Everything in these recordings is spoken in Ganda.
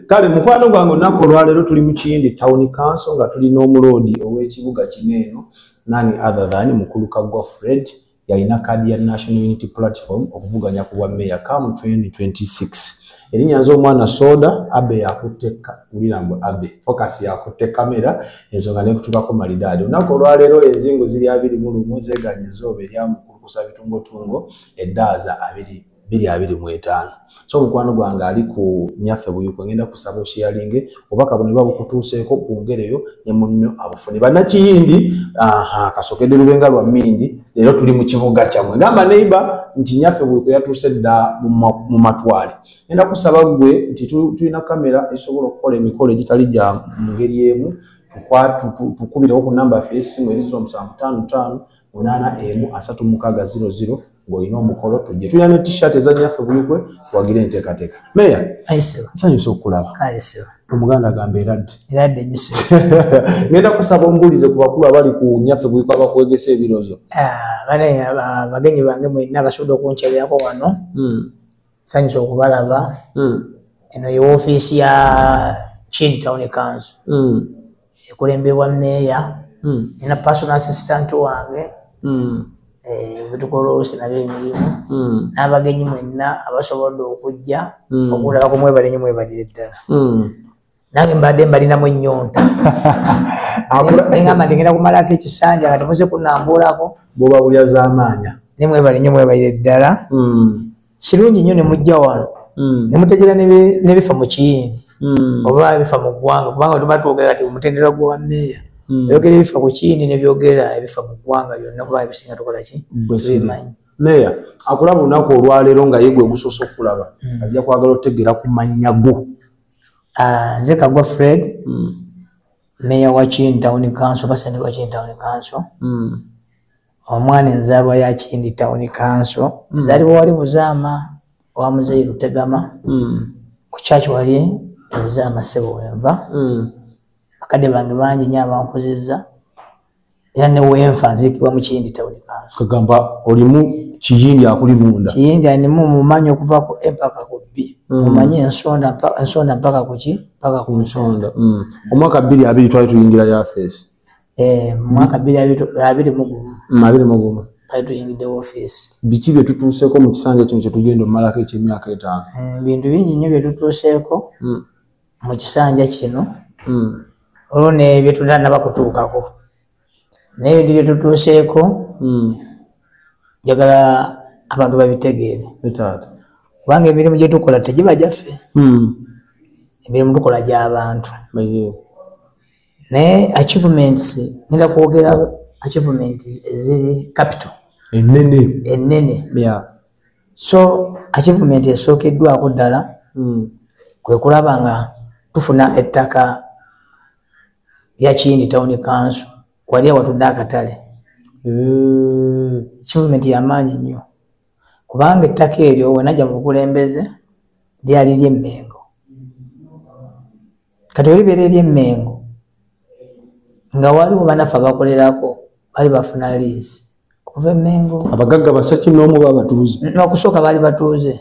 Kale mukwano gwange nako olwaleero tuli mu Kiyindi Town Council nga tuli n'omuloodi ow'ekibuga kineeno nani other than Mukulu Kaggwa Fred yalina kadi ya National Unity Platform okuvuganya ku bwa Mayor come 2026. Erinnya nze omwana Soda Abe yakuteka ulirambo Abe focus yakutte kamera ensonga n'ekutukako malidaadi. Olunaku olwaleero enzingo ziri 21 zeeganyiza oba erya mukulukusa bitungotungo eddaaza 225. So mukwano gwange ali ku nyaffe buyuko ngenda kusaba osharinge obaka buno babukutuuseeko bwongereyo ne munno abufune bannakiyindi kasokedde lubenga lwa mmindi leero tuli mu kibuga kyammwe ngamba neighbor nti nyaffe buyuko yatuuse dda mu matwale ngenda kusaba gwe nti tulina kamera esobola okukola emikolo egitali gya mu ngeri emu tukubirewo ku namba yaffe y'essimu eri 0755 8M3600 ng'olina omukolo tujje tulina ne t-shirt ezanyaffe bulikwe twagire enteekateeka. Meya nsanyusa okulaba omuganda gamba eradde nyise ngenda kusaba ombuulize ku bakulu abali ku nyaffe bulikwe abakwegesa ebirozo bane abagenyi bange mwenna basobodde okunkyalirako wano nsanyusa okubalaba eno ye woofiisi ya Kiyindi Town Council ekulembebwa Meya nina personal assistant wange bitukoloosi nabyo emirimu n'abagenyi mwenna abasobodde okujja okulaba ku mwebalenyo mwebalire ddala nange mbadde mbalinamu ennyonta neŋamba ndingenda kumalako ekisanja nga temuze kunambuulako bwoba bulya z'amaanya ne mwebalenyo mwebalire ddala kirungi nnyo ne mujja wano ne mutegera n'ebifa mu Kiyindi oba ebifa mu ggwanga kubanga tuba twogera kati omutendera gwa Meya yogera ebifa ku Kiyindi ne byogera ebifa mu ggwanga byonna kuba ebisinga tukola ki tubimanyi. Meya akulaba olunaku olwaleero nga ye gwe gusoose okulaba ajja kwagala otegeera ku mannya go. Nze Kaggwa Fred Meya wa Kiyindi Town Council basende wa Kiyindi Town Council omwana enzaalwa ya Kiyindi Town Council ezaalibwa wali Buzaama wa Muzeeyi Lutegama ku kyaki wali Buzaama ssebo wenva bakadde bange bangi nnyo abankuzizza era ne wenfa nziikibwa mu Kiyindi Town Council. Kagamba olimu Kiyindi akuli munda. Kiyindi animu mumanyi okuva ku empaka ku B mumanyi ensonda mpaka ku ki mpaka ku nsonda. Omwaka 2020 twali tuyingira ya face. Mwaka 2020 twali tuyingidde office. Biki bye tutuuseeko mu kisanja kino kye tugenda omalako eky'emyaka 5? Bintu bingi nnyo bye tutuuseeko mu kisanja kino. Olwo n'ebyo tunaba kutuukako n'ebintu bye tutuuseeko njagala abantu babitegeere kubanga emirimu gye tukola tegiba gyaffe emirimu tukola gy'abantu naye achievements ngenda kwogera achievements eziri capital ennene so achievement esookeddwako ddala kwe kulaba nga tufuna ettaka ya Kiyindi Town Council wali awatudde akatale achievement y'amaanyi nnyo kubanga ettaka eryo we najja mu bukulembeze lyali ly'Emmengo kati olibeera ery'Emmengo nga waliwo banafe abakolerako bali bafuna lease okuva Emmengo abagagga basaki n'omu babatuuze n'okusooka baali batuuze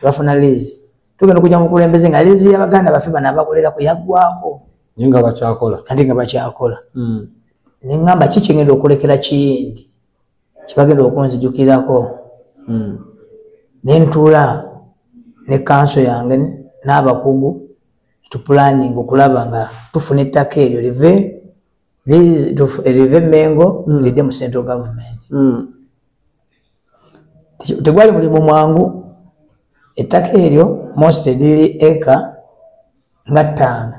bafuna lease tugenda okujja mu bukulembeze nga lease y'Abaganda baffe bano abakolerako yaggwako nga bakyakola andi nga bakyakola neŋŋamba ki kyengenda okulekera Kiyindi kibagenda okunzijukirako nentuula ne kanso yange n'abakugu tupulaning okulaba nga tufuna ettaka eryo live Emmengo lidde mu central government. Tegwali mulimu mwangu ettaka eryo most liri eka nga 5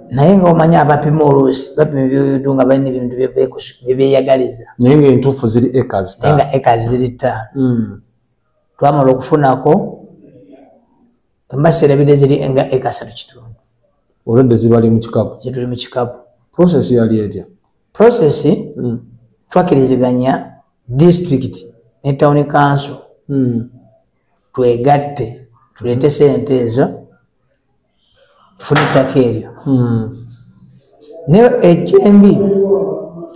naye nga omanyi abapima oluusi bapima ebintu nga balina ebintu byebeeyagaliza naye nga entuufu ziri acres 5 naye nga acres ziri 5 twamala okufunako embaseera bide ziri nga acres 3.5 olwedde zibali mu kikapu zituli mu kikapu. Process yali etya? Process twakiriziganya district ne town council twegatte tuleete sente ezo tufune ettaka eryo naye ekyembi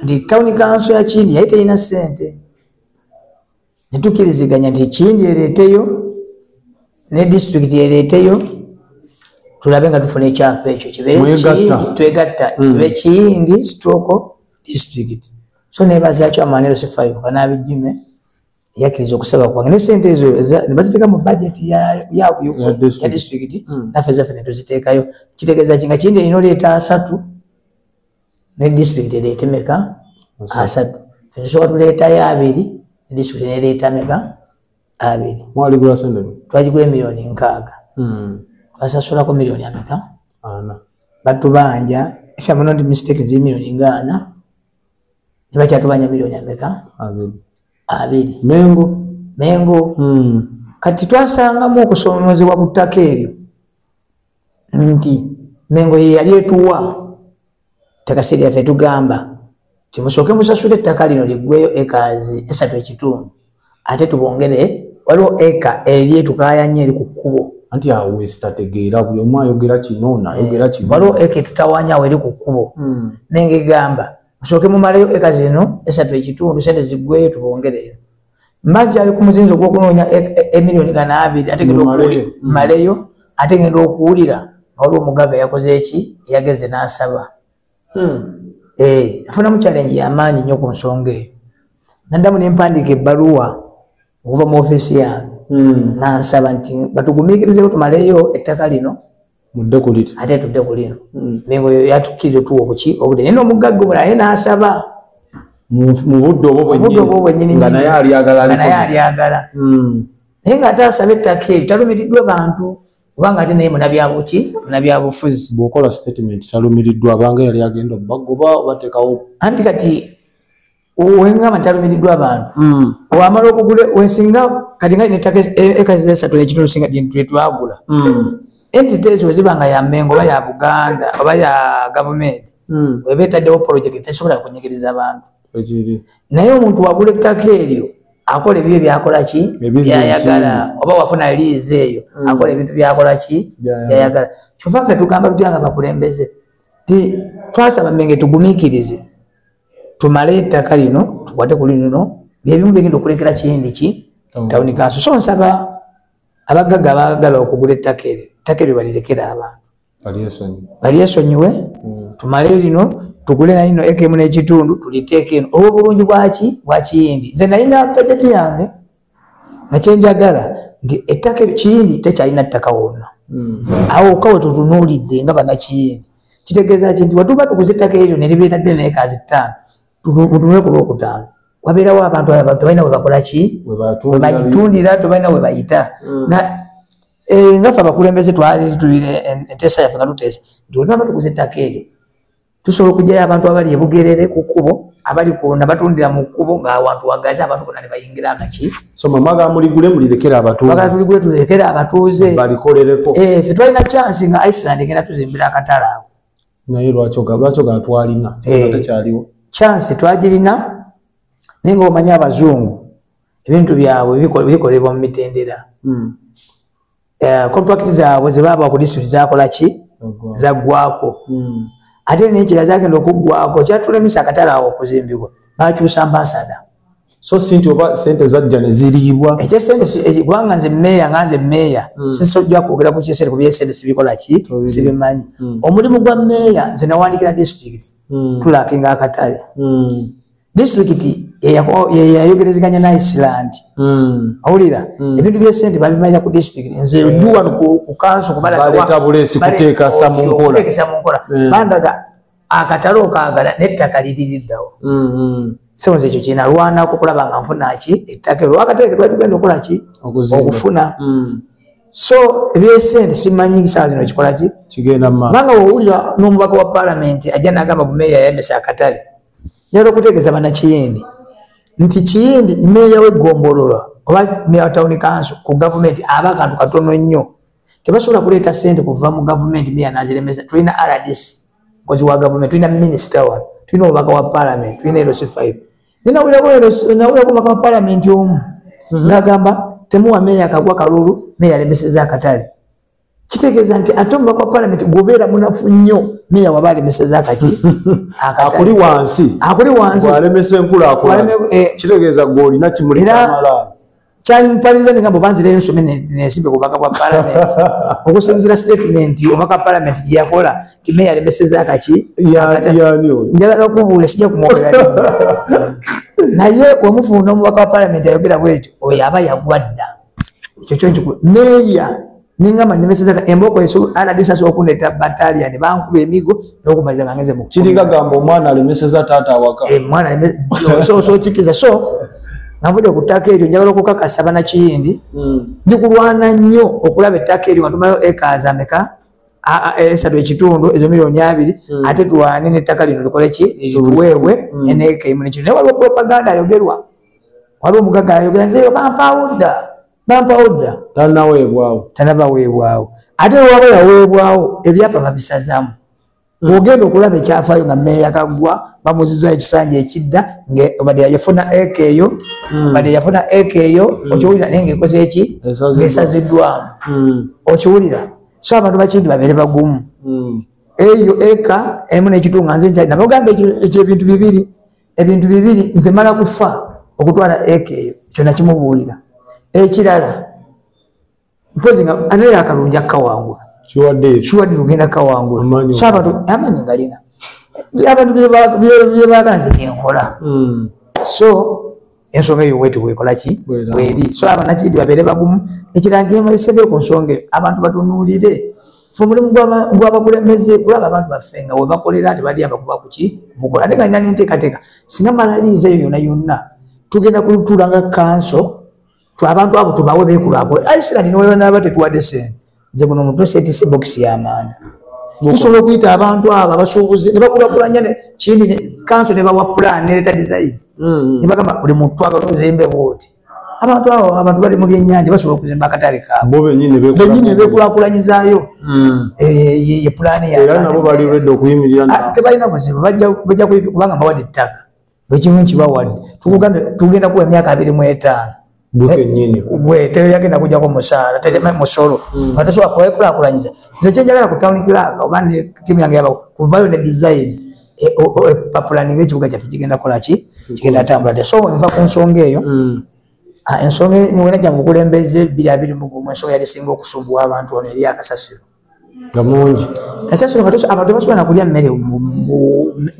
ndi town council ya Kiyindi yali terina sente ne tukiriziganya nti Kiyindi ereeteyo ne district ereeteyo tulabe nga tufuna ekyapa ekyo twegatta kibe Kiyindi stroke district. So nebaza chairman LC5 kanabijime yakiriza okusaba kwange ne sente ezo ne baziteeka mu budget ya district na feza fene tuziteekayo kitegeeza kinga Kiyindi inoleeta 3 ne district ereete meka 3 fene so tuleeta ya 2 ne district ereeta meka 2 mwali gula sente twajigula milioni 6 basasula ko milioni ameka ana batubanja if I'm not mistaken zi milioni 4 nibacha tubanja milioni ameka 2 mengo kati twasanga mu okusomozebwa ku ttaka eryo nti mengo ye yali etuwa takasiri yafe tugamba timusooke musasule ettaka lino liggweyo ekazi 3.5 ate tubongere waliwo eka eri tukayanya eri ku kkubo anti awe stategeera buli omu ayogera kino nayogera kino waliwo eka tutawanya eri ku kkubo nenge gamba musooke mumaleyo eka zino 3.5 sente ziggweyo tubongereyo Manja ali ku muzinzo gw'okunoonya emilioni 2 ategenda okuwulira maleyo ategenda okuwulira waliwo omugaga yakoze eki yageze n'asaba afunamu challenge y'amaanyi nnyo ku nsonga eyo naddamu nempandiika ebbaluwa okuva mu ofiisi yange nansaba nti batugumiikirizeeko tumaleyo ettaka lino ate tudde ku lino mengo yatukkiriza otuwa obuki obudde naye n'omugagga omulala naye n'asaba mu budde obwo bwennyini nga naye alyagala naye ng'ate asaba ettaka eryo talumiriddwa bantu kubanga ate naye munabyabufuzi bw'okola statement talumiriddwa abanga yali agenda bagoba obateekawo anti kati wengamba talumiriddwa abantu wamala okugula wensinga kati nga nettaka ekazi 3.5 singa twetwagula entities wezibanga ya Mengo oba ya Buganda oba ya government weba etaddewo project tesobola kunyigiriza abantu naye omuntu wagula ettaka eryo akola ebyo byakola ki byayagala oba wafuna lease eyo akola ebintu byakola ki byayagala kyova ffe tugamba tutyanga bakulembeze ti twasaba Menge tugumiikirize tumale ettaka lino tukwate ku lino byebimu bigenda okulekera Kiyindi ki town council so nsaba abagagga abaagala okugula ettaka eryo balirekera abantu balyesonyiwe tumale lino tugule na lino eka 1.5 tuliteeke eno olw'obulungi bwa Kiyindi nze nalina budget yange nga kyenjagala nti ettaka Kiyindi tekyalina ttaka wonna awo kawe tutunuulidde nga bannakiyindi kitegeeza ki nti watuba tuguze ettaka eryo ne libeera ddene n'ekazi 5 mutunule ku lwokutaano wabeerawo abantu tebalina we bakola ki we bayitundira tebalina we bayita nga ffe abakulembeze twali tulire enteesa yaffe nga tuteesa nti wetubanga tuguze ettaka eryo tusobola okugyayo abantu abali ebugerere ku kkubo abali kunda batundira mu kkubo ng'awantu wagazi abantu bonna ne bayingira akaki so mamaga muligule mulirekera abatuuze tuligule tulekera abatuuze balikolereko ffe twalina chance nga Iceland egenda tuzimbira akatale awo naye lwaki twalina takyaliwo chance twagirina naye nga omanya abazungu ebintu byabwe bikolebwa mu mitendera contract zaabwe zebaaba ku district zakola ki zaggwako ate n'ekira zagenda okuggwako kyatulemesa akatale awo okuzimbibwa bakyusa ambasada so sente zajja ne ziriibwa ekyesente kubanga nze meeya sinsojja kwogera ku kyesente ku byesente sibikola ki sibimanyi omulimu gwa meeya nze nawandikira district tulakinga akatale district yayogerezeganya na Iceland awulira ebintu byesente babimalira ku district nze ndi wano ku kanso kubaleta bulesi kuteekasa mu nkola bandaga akatale okaagala n'ettaka liririddawo so nze ekyo kinalwanako okulaba nga nfuna ki ettaka olwakatale ke twali tugenda okukola ki okufuna so ebyesente simanyi saa zino kikola ki kigenda kubanga wowulira n'omubaka wa palamenti ajja n'agamba bumeeya yayambisa akatale njagala okutegeeza bannakiyindi nti Kiyindi meeya w'eggombolola oba meeya wa town council ku gavumenti aba akantu katono nnyo tebasobola kuleeta ssente kuva mu gavumenti meeya naziremesa tulina RDC mukozi wa gavumenti tulina minisita wano tulina omubaka wa palamenti tulina LC5 nawulirako omubaka wa palamenti omu ng'agamba temuwa meeya akagwa kalulu meeya alemeseza akatale kitegeeza nti ate omubaka wa palamenti gobeera munafu nnyo meeya waba alemeseza akaki akuli wansi walemesa enkulaakulana kitegeeza gw'olina kimuli ky'amalaalo Chan Parliament nga bobanzire ensome nesimbe kubaka kwa parliament okusinzira statement obaka parliament yakola kimeya alemeseza akachi niyo njagala okubula sijja kumwogera naye omufuna omubaka wa parliament ayogera bwetyo oyo aba yagwadda kyokyo meya ningamba nemeseza emboko yesu aladisa okuneta battalion bankuba emigo n'okumaliza ngangeze mu kiriga gamba omwana alemeseza taata awaka mwana so kikiza so navude kutaka eryo njagala okukakasa bana kiyindi ndi kulwana nnyo okulaba ettaka eryo nga tumalayo acres ameka esatu ekitundu ezo miliyoni 2 ate tuwane n'ettaka lino likole ki lituweebwe eneeka emu nekino naye waliwo propaganda ayogerwa waliwo omugaga ayogera nzeyo bampawudda tanabaweebwawo ate waba yaweebwawo ebyapa babisazaamu bwogenda okulaba ekyafaayo nga mmeeya kaggwa bamuziza ekisanja ekidda badde yafuna eka eyo okiwulira naye ngaekoze eki ngaesaziddwamu okiwulira so abantu bakindi babeere bagumu eyo eka emu nekitunga nze nkyali nabagamba ekyo ebintu bibiri nze mala kufa okutwala eka eyo kyonna kimubuulira ekirala mpozi nga anera akalungi akawangula kiwadde lugenda kawangula so abantu amanyi ngalina abantu byebagala nze byenkola so ensonga eyo wetu wekolaki weri so abanakindi babeere bagumu ekiranga emaisebe ku nsonga abantu batunuulire fe omulimu gwabakulembeze kulaba abantu baffe nga webakolera tebali abakuba kuki mukola ate nga nina nenteekateeka singa malaliiza eyo yonna yonna tugenda kulutuula nga kanso abantu abo tubawe bekulaakulana Iceland niwebanaba tetuwadde sente nze guno omutwe seetise bokisi y'amanda tusobola okuyita abantu abo abasuubuzi ne bakulakulanya kindi kanso ne bawa plan ne leeta design ne bagamba buli muntu twagala ozimbe bwoti abantu abo abantu bali mu byennyanja basobola okuzimba akatale kaabwe bennyini bekulaakulanyizaayo ye pulaani tebalina buzibu bajja kubanga bawadde ettaka buli kimu nkibawadde tugenda kuwa emyaka 25 teyagenda kujjako musaala terema musolo nga tosobola kwekulaakulanyiza nze kyenjagala ku town clerk oba ne timu yange yaba kuvayo ne design papulaninga ekibuga kyaffe kigenda kolaki kigenda tambulade so enva ku nsonga eyo ensonga niwena jangu okulembeze 2021 ensonga yali singa okusumbuwa abantu ono eri akasasiro gamungi kasasiro abantu basobola nakulya mmere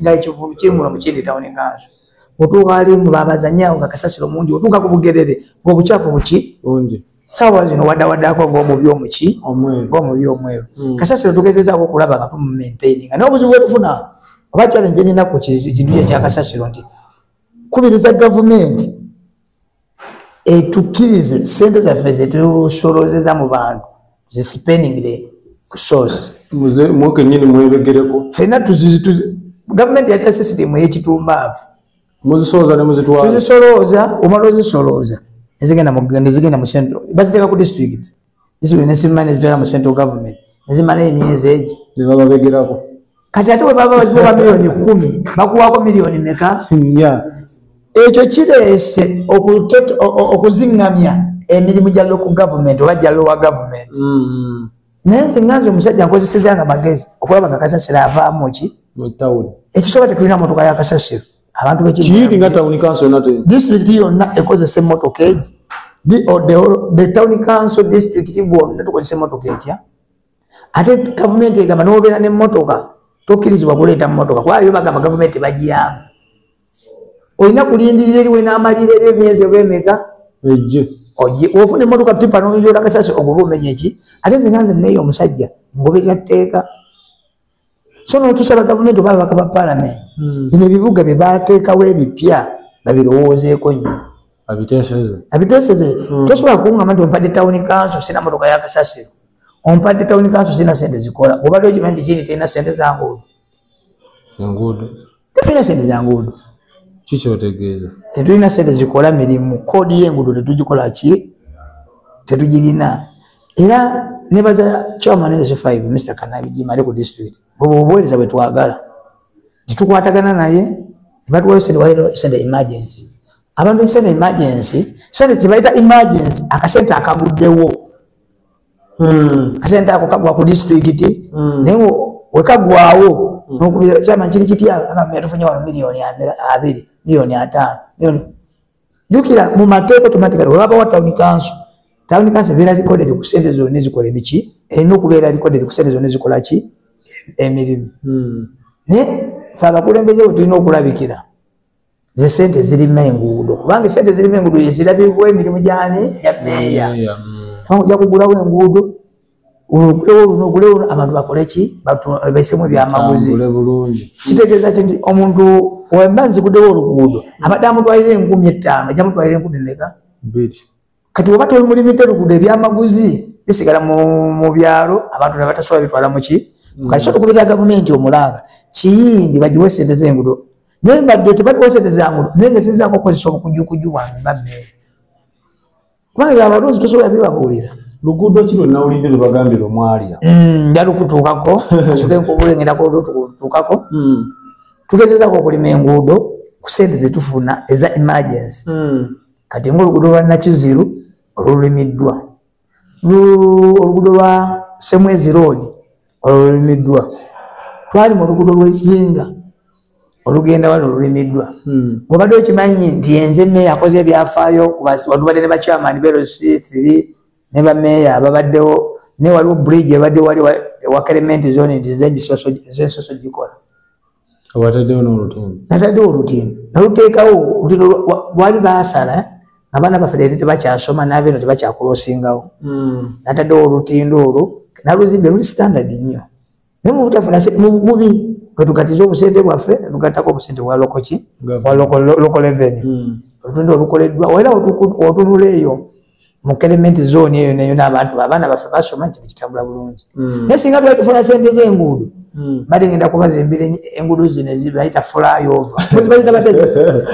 nga ekivulu kiri muno mukindi town council otuuka alimu babazanyawo nga kasasiro mungi otuuka ku bugerere ng'obukyafu buki sawa zino waddawaddako ng'omubi omuki ng'omubi omweru kasasiro tugezezaako okulaba nga tumumaintaininga naye obuzibu bwetufuna oba challenge ninaku kintu ekya kasasiro nti kubiriza gavumenti etukkirize sente zaffe zetusolozeza mu bantu zisipendingire ku source mwekenyini mwebegereko fena gavumenti yatta sisitimu y'ekitumbaavu muzisoloza ne muzitwala tuzisoloza omala ozisoloza nezigenda mu central baziteeka ku district nesimanya nezitwala mu central government nezimala emyezi egi nebababegerako kati ate we baba baziwa miliyoni 10 bakuwaako miliyoni meka ekyo kireese okuzingamya emirimu gya local government oba gya lower government naye nze nganze omusajja nkozesezanga magezi okulaba nga kasasiro avaamu ki ekisoba tetulina motoka ya kasasiro abantu bekiri nga town council nate district yonna ekozesa emotoka egi the town council district bwonna tukozesa emotoka etya ate gavumenti egamba nobeera n'emmotoka tokkirizibwa kuleeta mmotoka kwayo bagamba gavumenti bagiyamba olina kulindirira eriwe n'amalira ebyo emyezi olw'emeka ofuna emmotoka tipa n'oyinjola kasasi ogoba omenya eki ate nze nanze nneeyo omusajja ngoberera tteeka so notusaba gavumenti oba ababaka ba palamenti bino ebibuga bye bateekawo ebipya babirowoozeeko nnyo abiteeseze tosobola kuŋŋamba nti ompadde town council sina motoka ya kasasiro ompadde town council sina sente zikola obadde okimanyi nti kindi terina sente za nguudo tetulina sente za nguudo kikyotegeeza tetulina sente zikola mirimu koodi y'enguudo tetugikola ki tetugirina era nebaza chairman NS5 Mr. Kanabijima ali ku district obuweereza bwe twagala tukwatagana naye batuwayo sente emergency abantu sente emergency sente kibaita emergency akasente akaguddewo kasente ako kagwa ku district naye wekagwawo chairman kiri kitya tufunye wano miliyoni 2 miliyoni 5 jukira mu mateeko automatically olaba wa town council beera recorded ku sente zonna ezikola emiki erina okubeera recorded ku sente zonna ezikola ki emirimu ne fe abakulembeze bwe tulina okulabikira ze sente zirima enguudo kubanga sente zirima enguudo yezirabibwa emirimu gyani gya meeya ojja kugulawo enguudo ogulewo abantu bakoleki baisemu ebyamaguzi kitegeeza nti omuntu wemba nziguddewo oluguudo abadde amutwalira 5,000 ajja mutwalira 10,000 kati oba tolimulimidde oluguudo ebyamaguzi bisigala mu byalo abantu ne batasobola bitwala muki kati sobola okubirira gavumenti omulanga kiyindi bagiwe sente z'enguudo naye mbadde tebaliwo sente zanguudo naye ngesinzaako okukozesa obukujjukuju bwange nga mmeye kubanga byabalunzi tosobola bibabuulira luguudo kino nawulidde lwebagambira omwalya njalukutuukako asuke nkubulengerako olutuukako tugezezaako okulima enguudo ku sente zetufuna eza emergency kati ngaoluguudo lwa Nakiziru olulimiddwa oluguudo lwa Semwezi Road olulimiddwa twali mu luguudo lw'Ezinga olugenda wano olulimiddwa ng'obadde okimanyi nti enze meeya akoze ebyafaayo watubadde ne bachairman BLC3 ne bameeya ababaddewo ne waliwo bridge ebadde wali wa Clement zone z'ensoso gikola nataddewo olutindo naluteekawo wali baasala abaana baffe leero tebakyasoma n'abeeno tebakyakulosingawo nataddewo olutindo olwo naluzimbe luli standard nnyo naye mubutafuna mu bugubi bwe tugatiza obusente bwaffe tugattako obusente bwa lokoki wa local revenue olutindo olukoleddwa era otunula eyo mu Clement zone eyo neyo n'abantu abaana baffe basoma nti kitambula bulungi naye singa twali tufuna sente z'enguudo badde ngenda kubazimbira enguudo zino ezibayita flyover bazita bateze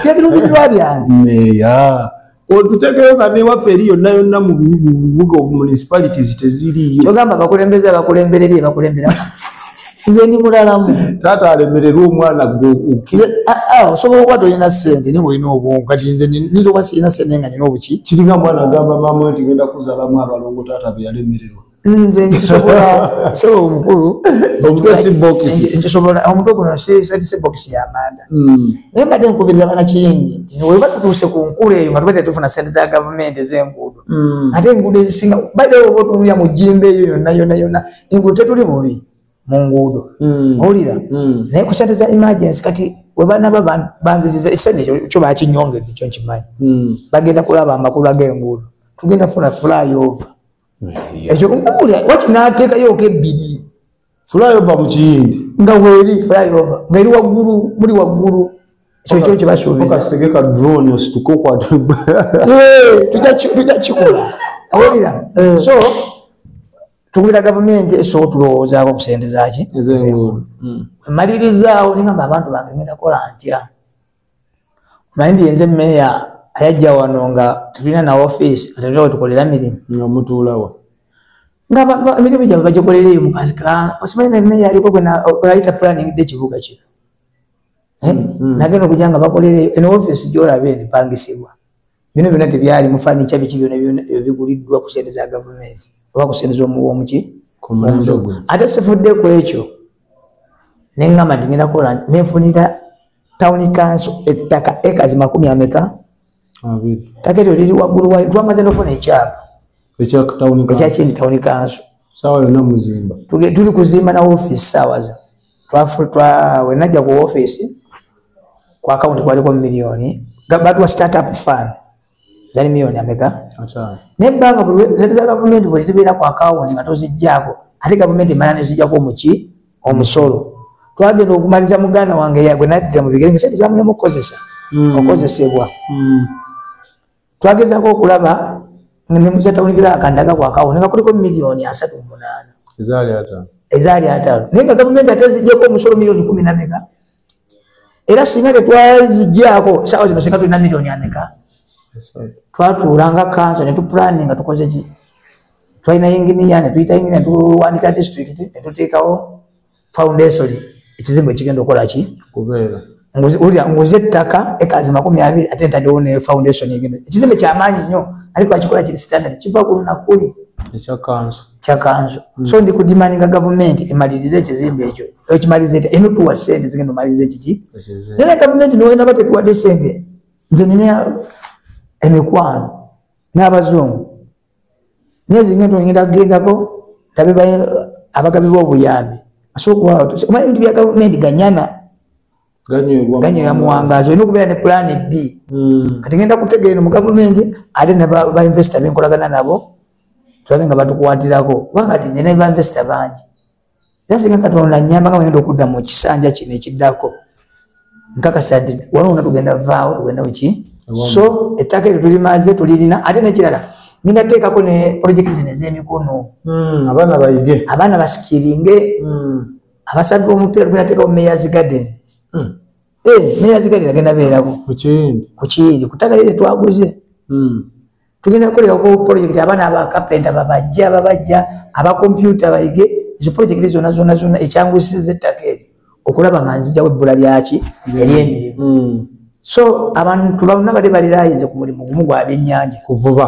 byebirungirwa byange meeya ozitegeyo kane waffe eri yonna yonna mu bibuga municipalities teziriyo kyogamba bakulembereri bakulembera nze ndi mulalamu taata alemererwa omwana gwe osobola okuba tolina ssente niwe olina obwongo kati nze nizoba sirina ssente nga nina obuki kiringa mwana agamba maama nti genda kuzaalamu abalongo taata be yalemererwa nze nkisobola sebo omukulu nkisobola omutwe guno sitadise bokisi y'amanda naye mbadde nkubiriza banakiyindi nti weba tutuuse ku nkulu eyo nga tubadde tufuna sente za gavumenti ez'enguudo ate enguudo ezisinga badde oba otunulira mu jjimba eyo yonna enguudo tetuli bubi mu nguudo owulira naye ku sente za emergency kati webanaba banziziza esente ekyo bakinyongedde ekyo nkimanyi bagenda kulaba amakulu ag'enguudo tugenda funa flyover ekyo owulira wakinaateekayo kebbiri flyover mu kiyindi nga weeri flyover nga eri waggulu muli waggulu ekyo kyebasuubiza drone osituka okwata tujja kikola owulira so tukubira gavumenti esobola otulowoozaako ku sente zaki emalirizzaawo ningamba abantu bange ngenda kukola ntya omanyi ndi yenze meeya ayajja wano nga tulina na office atera wetukolera mirimu nga mutuulawa nga emirimu gyabwe bagikolereyo mukazi osimanyi ne meeya aliko ayita planning d'ekibuga kino nagenda okujja nga bakolereyo eno office gyolaba epangisibwa bino byonna tebyali mu furniture biki byonna biguliddwa ku sente za gavumenti oba ku sente z'omuki ate sifudde ku ekyo neŋŋamba nti ngenda kukola nenfunira town council ettaka ekazi 40 ttaka eryo liri waggulu twamaze nofuna ekyapa ekyakindi town council sawa yonna muzimba tuli kuzimba na office saawa zino wenajja ku office ku account kwaliko miliyoni batuwa startup fund zali miliyoni ameka nebbanga buli sente za gavumenti bwe zibeera ku account nga toziggyako ate gavumenti emala neziggyako omuki omusolo twagenda okumaliza muganda wange yagwe naddira mu bigere nga sente zamulemu okozesebwa twagezaako okulaba nemuza tawunikira akandaga ku account nga kuliko miliyoni 38 ezaali 5 naye nga gavumenti ate ziggyeko omusolo miliyoni 10 nameka era singa tetwaziggyako saawa zino singa tulina miliyoni ameka twatuulanga kanso ne tupulaninga nga tukoze ki twalina engineer ne tuyita engineer tuwandika district ne tuteekawo foundation ekizimbe ekigenda okukola ki kubeera nguze ettaka ekazi 20 ate ntaddewo ne foundation egenda ekizimbe kyamaanyi nnyo ariko akikola kiri standard kiva ku lunakuli kya kanso so ndi kudimaninga gavumenti emalirize ekizimbe ekyo ekimalize enotuwa sente zigenda omalirize ekiki naye gavumenti niwena batetuwadde sente nze nina emikwano n'abazungu myezi ngendo ngenda kugendako ndabe abagabi b'obuyambi asobola omanyi ebintu bya gavumenti ganyana ganyo ya muwangazo olina okubeera ne plan B kati ngenda kutegeera mu gavumenti ate ne ba investor benkolagana nabo tulabe nga batukwatirako kubanga kati nze ne ba investor bangi era singa Katonda nnyamba nga ngenda okudda mu kisanja kino ekiddako nkakasa nti wano tugenda vaawo tugenda ki so ettaka eryo tulimaze tulirina ate nekirala ngenda teekako ne project zino ez'emikono abaana basikiringe abasajja b'omupiira tugenda teekako Mayor's Garden Mayor's Garden agenda beerako ku Kiyindi ku ttaka lye twaguze tugenda kukolerako project abaana abakapenta babajja abakompyuta bayige izo project zonna ekyangusiza ettaka eryo okulaba nga nzijjawo ebbula lyaki ery'emirimu so abantu bonna bali balirayize ku mulimu gumu gwa byennyanja kuvuba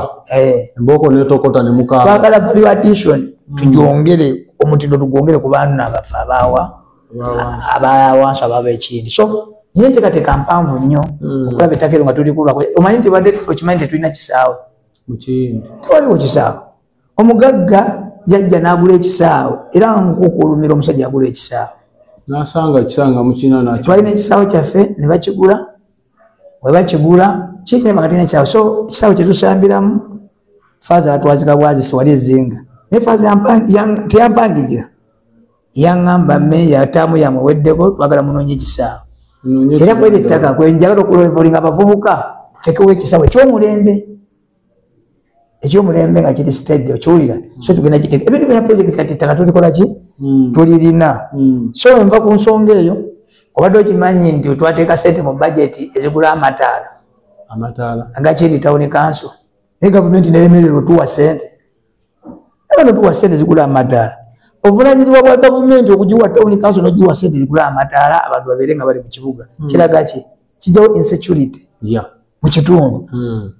emboko netokota ne mukaaga twagala value addition tujongere omutindo tugongere ku baana abafa abawansi ababa Ekindi so niye nteekateeka mpanvu nnyo okulaba ettaka eryo nga tulikulwako omanyi nti badde okimanyi tetulina kisaawe mu Kiyindi tewaliwo kisaawe omugagga yajja n'agula ekisaawe era nkukulumira omusajja agula ekisaawe nasanga ekisanga mukina nakyo twalina ekisaawe kyaffe ne bakigula we bakigula kiri bakatina ekisaawe so ekisaawe kyetusambiramu faaza batwazika bwazisi wali ezinga naye faaza teyampandikira yaŋŋamba meeya taamu yamuweddeko twagala munoonye ekisaawe era kweri ettaka kwenjagala okulovolinga abavubuka tutekewo ekisaawe ekyomulembe nga kiri steady okiwulira so tugenda kiteka ebintu bina project kati ettaka tulikola ki tulirina so enva ku nsonga eyo obadde okimanyi nti twateeka sente mu budget ezigula amataala agakiri town council ne gavumenti neremererwa otuwa sente tuwa sente zigula amataala obuvunaanyizibwa bwa gavumenti okugiwa town council nogiwa sente zigula amataala abantu babeere nga bali mu kibuga kiraga ki kijjawo insecurity mu kitundu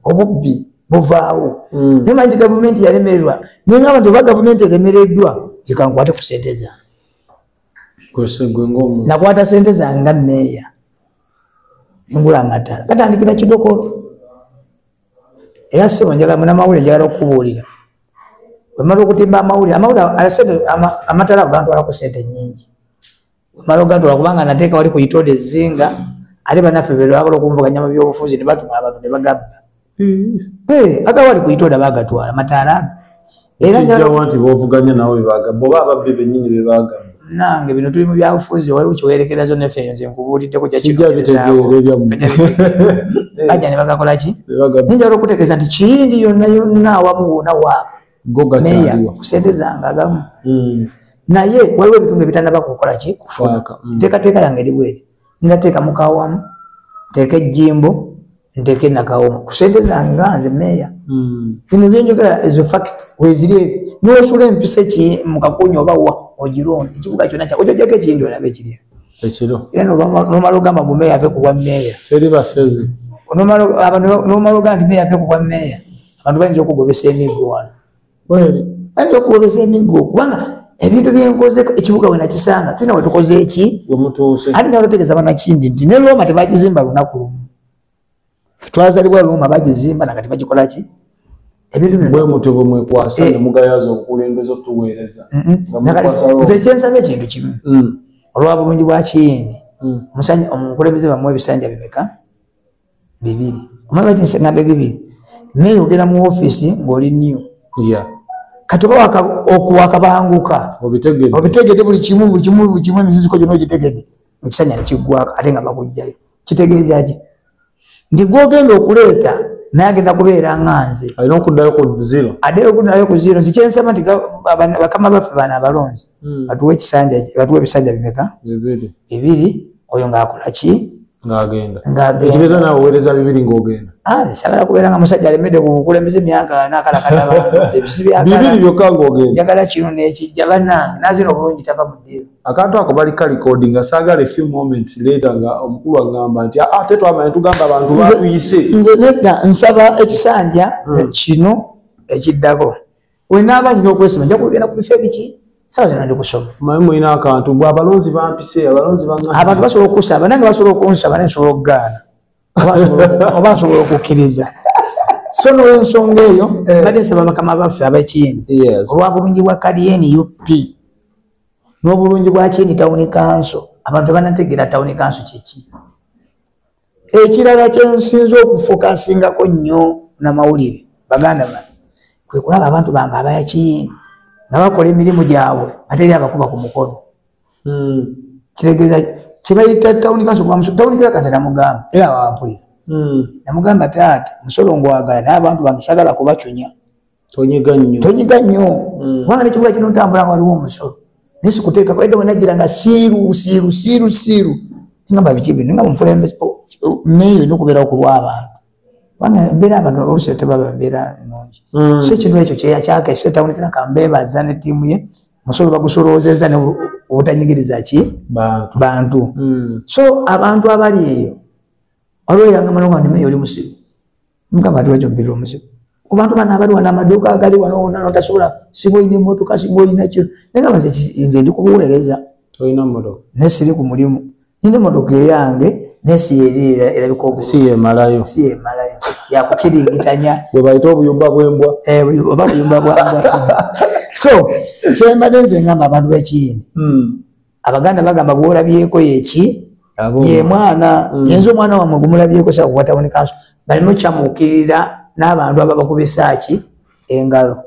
obubbi buvaawo naye manyi gavumenti yalemererwa naye nga abantu ba gavumenti eremereddwa zikankwate ku sente zange nakwata sente zange nga meeya ngula amataala katandikira kidokolo era sebo njagala munamawulire njagala okukubuulira wemala okutimba amawulire amataala gantwalako sente nyingi wemala ogantwala kubanga nateeka wali kuyitooda ezinga ate banaffe bebaagala okunvuganya mu byobufuzi ne batuma abantu ne bagabba agawali kuyitooda bagatwala mataala nti bovuganya nawe bebagabba oba ababbi bennyini bebagabba nange bino tuli mu byabufuzi waliwo kiwerekerazo neffe nze nkubuuliddeko bajja ne bagakola ki ninjala okutegeeza nti Kiyindi yonna awamu wonna waabwe meeya ku sente zange agamu naye waliwo ebitundu ebitannaba kukola ki kufuna nteekateeka yange eri bweri ninateeka mukawamu nteeka ejjimbo nteeka enakawomo ku sente zange nga nze meeya bino byenjogera ezo fact weziri nosula empisa mukakunya obawa ogironda ekibuga kyonna kya ojojjako Ekindi olaba ekiri ekiro era nomala ogamba mu meeya ave ku bwa meeya teri basezi nomala ogamba nti meeya ave ku bwa meeya abantu bayinza okugobesa emiggo wano bayinza okugobesa emiggo kubanga ebintu byenkoze ekibuga we nakisanga tulina we tukoze eki ate njala otegeeza bannakindi nti ne Roma tebagizimba lunaku lumu twazalibwa Roma bagizimba nakati bagikola ki bwe mutyo bwe mwekwasa ne mugayaza obukulembeze otuweereza nze kyensaba ekintu kimu olwa bulungi bwa Kiyindi omukulembeze bamuwa ebisanja bimeka 2 omanyi lwaki nsiŋŋambe 2 neeyogera mu ofiisi ng'oli new kati oba okuwakabanguka obitegedde buli kimu emiziziko gyonna ogitegedde ekisanja ne kiggwako ate nga bakugjayo kitegeeza ki nti gwogenda okuleeta naye agenda kubeera nga nze alina okuddayo ku zero addeyo ku zero nsi kyensaba nti bakama baffe bano abalonzi batuwe ebisanja bimeka 2 oyo ng'akola ki ng'agenda ekitegeeza nawe oweereza 2 ng'ogenda sagala kubeera nga musajja alemedde ku bukulembeze emyaka nakalakala abantu ebisi byagala 2 byokka ng'ogenda njagala kino n'ekijja bannange nazina obulungi tava mu ddeero akantu ako baliko recording nga saagala few moments later nga omukulu agamba nti ate twamanya tugamba abantu batuyise nze nedda nsaba ekisanja kino ekiddako wenaaba nyina okwesoma nja kugenda ku bifo ebiki sawa zina ndi kusoma manyi mulina akantu bwe abalonzi bampise abalonzi abantu basobola okusaba nange basobola okunsaba naye nsobola okugaana oba nsobola okukkiriza so n'olw'ensonga eyo badde nsaba bakama baffe ab'Ekindi olwa bulungi bwa kadi NUP n'obulungi bwa Kindi Town Council abantu tebanategeera Town Council kyeki. Ekirala kyensinza okufokasingako nnyo n'amawulire baganda bange kwe kulaba abantu bange abaya Kindi nga bakola emirimu gyabwe ate eri abakuba ku mukono. Kiregeeza kibayita Town Council kuba Town Council namugamba era wampulira namugamba taata musolo ngwagala n'abantu bangisagala kubacunya tonyiga nnyo kubanga nekibuga kino ntambula nga waliwo omusolo naye sikuteekako edde wenagira nga siiru ngamba biki bino nga mukulembeze meeyo nokubeera okulwa abantu kubanga embeera abantu oluusi tebaba mbeera nnungi so ekintu ekyo kyakese Town Council kambeebaza ne ttiimu ye musolo bagusolowoozezza obutanyigiriza ki bantu so abantu abali eyo waliwo yanga malonga ndi meeyo oli musiru mugamba tiwajja omubeera omusiru ku bantu bano abali wano amaduuka agali wano wonna notasobola singa olina emmotoka singa olina kino naye ngamba nze ndi kubuweereza naye siri ku mulimu nina emmotoka eyange naye siyeri erabika obulungi si yemalayo yakukiringitanya bwe bayita obuyumba bw'embwa oba buyumba bwambwa so kyembadde nze ngamba abantu b'Ekindi abaganda bagamba bwolabyeko yeki ye mwana yenza omwana wamwe gumulabyeko sa kukwata Town Council balina okyamuukirira n'abantu ababakubisa ki engalo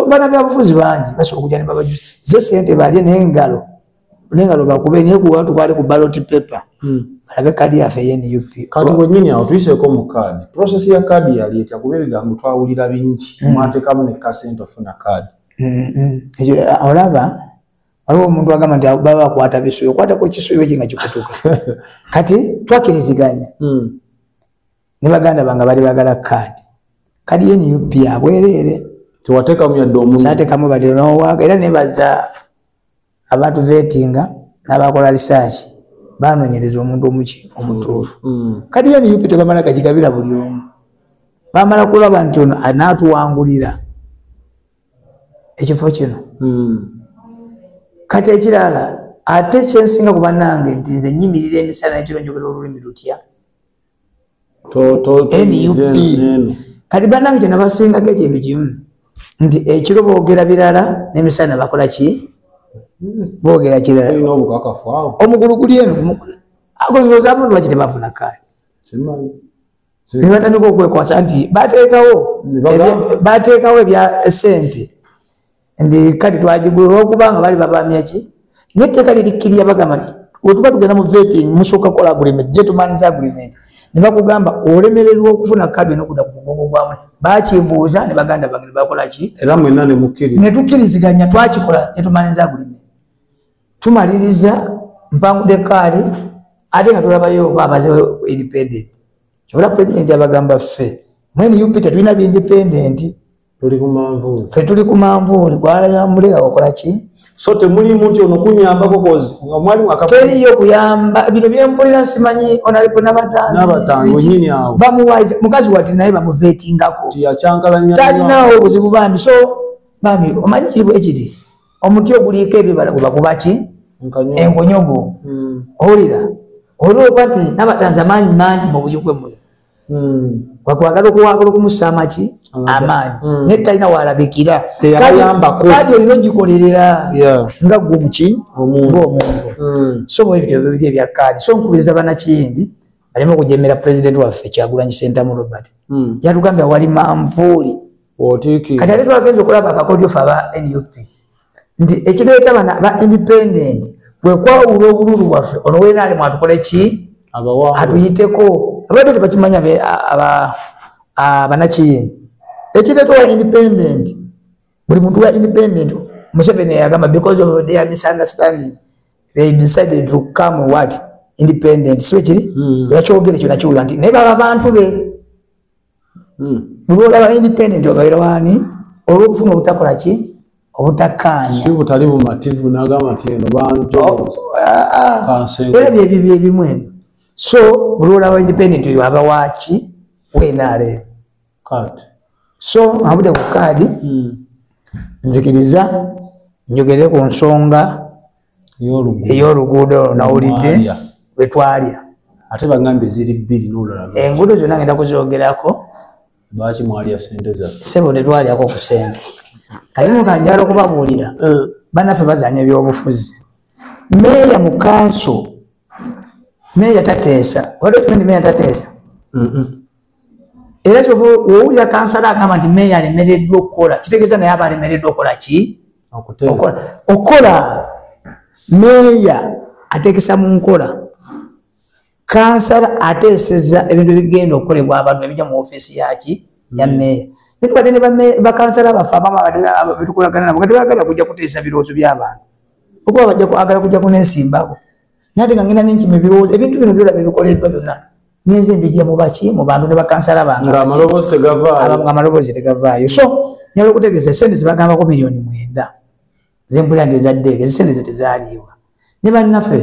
bana byabufuzi bangi basobola okujja ne babajuza ze sente balye n'engalo bakube naye kuwatu kwali ku ballot paper balabe kadi yaffe NUP kati gwennyini awo tuyiseeko mu kaadi process ya kaadi yali etya kuba ebigambo twawulira bingi mwateekamu ne kasente ofuna kaadi olaba waliwo omuntu agamba nti baba bakwata bisuyo okwatako ekisuyo kye nga kikutuka kati twakiriziganya ne baganda bange bali bagala kadi NUP abwereere tewateekamu yadde omuntu saateekamu badde n'owaaga era nebaza abantu vetinga n'abakola research banoonyereza omuntu omutuufu kadi NUP tebamala gagigabira buli omu bamala kulaba nti ono anaatuwangulira ekifo kino kati ekirala ate kyensinga kuba nange nti nze nyimirira emisana ekiro njogera olulimi lutya NUP kati bannange kyenabasingako ekintu kimu nti ekiro boogera birala n'emisana bakola ki boogera kirala omugulu guli eno agozoza abantu baki tebafuna kaadi nebatandika okwekwasa nti bateekawo ebya sente ndi kadi twagigula olwokubanga bali babamya ki netteeka lirikkirira bagamba wetuba tugenda mu vetting musooka kola agreement gentleman's agreement ne bakugamba olemererwa okufuna kadi n'okudda ku mugongo gwamu bakimbuuza ne baganda bange ne bakola ki era mwenna ne mukkiriza ne tukkiriziganya twakikola gentleman's agreement tumaliriza mpangudde kaadi ate nga tulabayo babaze independent kyobola president abagamba ffe mwene UP tetulina bi-independent tuli ku manvuuli gwalayambulira okola ki so temulimu nti ono kunyambako kozi nga mwali teriyo kuyamba bino byempulira simanyi onalipo n'abatanzi wenyini awo bamuwaiza mukazi wati naye bamuvetingako talinawo obuzibu bambi so bambi omanyi kiribu ekiti omuti oguliko ebibala gubakuba ki enkonyogo owulira olwoba nti n'abatanzi amaanyi mangi mu buyugwe muno kwakwagala okumussa amaki amaanyi naye talina walabikira kadi olina ogikolerera nga gumuki ng'omuntu so ebyo bibiri ebya kadi so nkubiriza bannakindi baleme okujemera pulezidenti waffe Kyagulanyi Ssentamu Robert yatugambye wali manvuuli kati ate twagenza okulaba akakodyo ffe aba NUP nti ekireeta bana ba independent bwe kwawula obululu bwaffe ono wenaali mwatukole ki atuyiteko abadde tebakimanya abanakiyini ekireeta wa independent buli muntu wa independent Museveni yagamba because of their misunderstanding they decided to come what independent sibe kiri yakyogere kyo nakiwula nti naye baba bantu be bulolaba independent ogaira wani olwokufuna obutakola ki obutakkaanya butali bumativu n'agamba nti eno bantu era byebyo ebimu eno so bulolaba independent oyo aba waki wenaale so abudde ku kaadi nzikiriza njogere ku nsonga ey'oluguudo nawulidde bwe twalya ate bagambe ziri bbiri n'olulala enguudo zonna ngenda kuzoogerako lwaki mwalya sente zaffe ssebo tetwalyako ku sente kati mukanjala okubabuulira bannaffe bazanya ebyobufuzi meeya mu kanso meeya tateesa wadde okimanyi meeya tateesa era kyova owulira kansala agamba nti meeya alemereddwa okukola kitegeeza naye aba alemereddwa okukola ki okola meeya ateekesa mu nkola kansala ateeseza ebintu ebigenda okukolebwa abantu ebijja mu ofiisi yaki ya meeya netubadde ne bakansala baffe ababetukolagana nabo nga tebagala kujja kuteesa birowoozo by'abantu okuba bajja kwagala kujja kunensimbako nate nga ngenda nenkima ebirowoozo ebintu bino byolaba ebikoleddwa byonna nyenze mbijja mubaki mu bantu ne bakansala bange amaloboozi tegavaayo so nyala okutegeeza esente zebagambako miliyoni 9 zempulira ndi ezaddeege ezisente zo tezaaliibwa ne bannaffe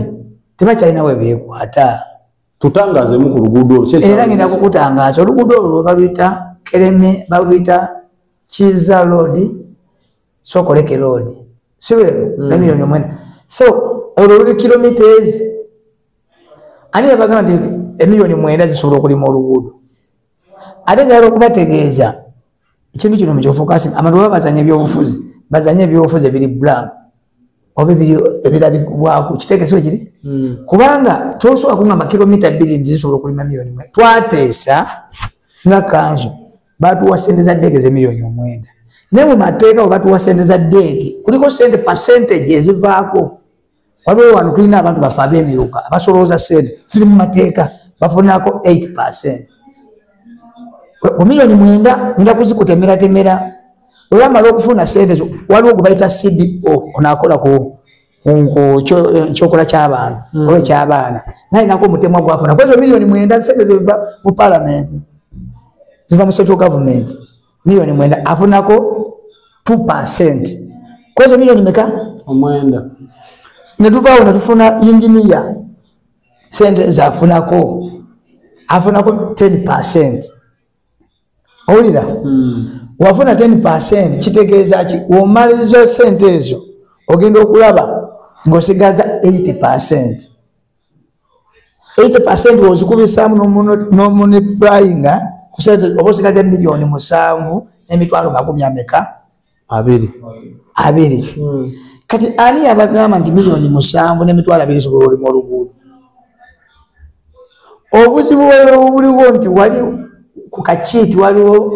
tebakyalinawe beekwata tutangazemu ku luguudo era ngenda kukutangaaza oluguudo olwo baluyita Kereme baluyita Kiza Road Sokoleke Road siwe na milioni 9 so olwo luli kilometers ani yabagamba nti emilioni 9 zisobola okulima oluguudo ate njala okubategeeza ekintu kino mukyofokasinga abantu baba bazanya ebyobufuzi ebiri blank oba ebirabibwako kitegese kiri kubanga tosobola kungamba kilomita 2 zisobola okulima milioni 9 twateesa nga kanzu batuwa sente za ddeege z'emilioni 9 ne mu mateeka bwe batuwa sente za ddeege kuliko sente percentage ezivaako waliwo wano tulina abantu bafe ab'emiruka abasolooza sente ziri mu mateeka bafunako 8%. Ku milioni 9 ngenda kuzikutemeratemera olwamala okufuna sente zo waliwo gwe bayita CDO onaakola ku kyokola ky'abantu oba eky'abaana nalinako omutemwa gwafuna kwezo milioni 9 sente ziva mu palamenti ziva mu central government milioni 9 afunako 2%. Kwezo milioni meka? 9. Netuvaawo netufuna engineer sente zafunako afunako 10%. Owulira? Wafuna 10% kitegeeza ki womaliriza sente ezo ogenda okulaba ng'osigaza 80%. 80% wozikubisaamu n'omunipurayinga kusente oba osigaza milioni 7 n'emitwalo 200. Kati ani yabagamba nti milioni 7 n'emitwalo 2 zisobola olima oluguudo? Obuzibu buliwo nti wali ku kakiiti waliwo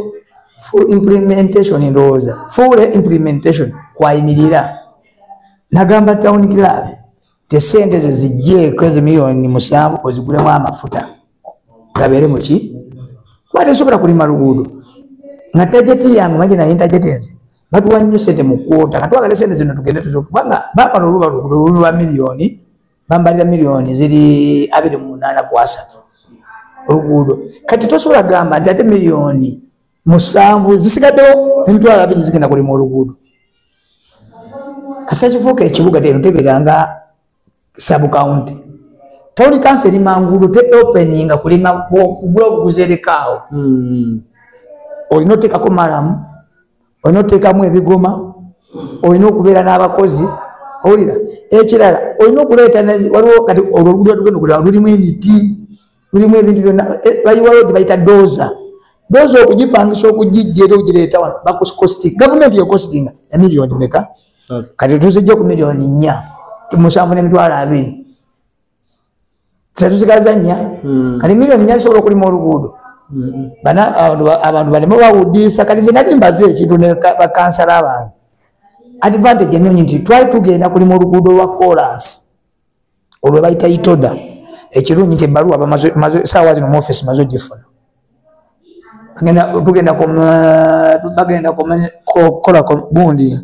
full implementation ndowooza full implementation kwayimirira nagamba town club tesente ezo zijjeeko ezo milioni 7 ozigulemu amafuta gabeere muki kuba tesobola kulima luguudo nga tajeti yange manje naye tajeti enze batuwa nnyo sente mu kwota katwagala sente zino tugende tuzokubanga bamala oluba luguudo lulwa milioni bambalira milioni ziri 28 ku 3 oluguudo kati tosobola gamba nti ate milioni 7 zisigaddewo n'emitwalo 2 zigenda kulima oluguudo kasita kifuuka ekibuga teno tebeeranga sub county town council erima nguudo te openinga kulima kugula obuguzi erekaawo olina oteekako malamu olina oteekamu ebigoma olina okubeera n'abakozi owulira ekirala olina okuleeta waliwo kati oluguudo tugenda okulaba lulimu emiti lulimu ebintu byonna bayiwalo gye bayita doza okugipangisa okugijja era ogireeta wano bakosting gavumenti yokostinga emiliyoni meka kati tuzijja ku milioni 4 7 n'emitwalo 2 tetusigaza 4 kati milioni 4 zisobola okulima oluguudo abantu baleme bawudiisa kati ze nali mbaze ekintu ne bakansala abantu advantage ennungi nti twali tugenda kulima oluguudo lwa kolansi olwe bayita itoda ekirungi nti ebbaluwa saawa zino mu office maze ogifuna bagenda kukola gundi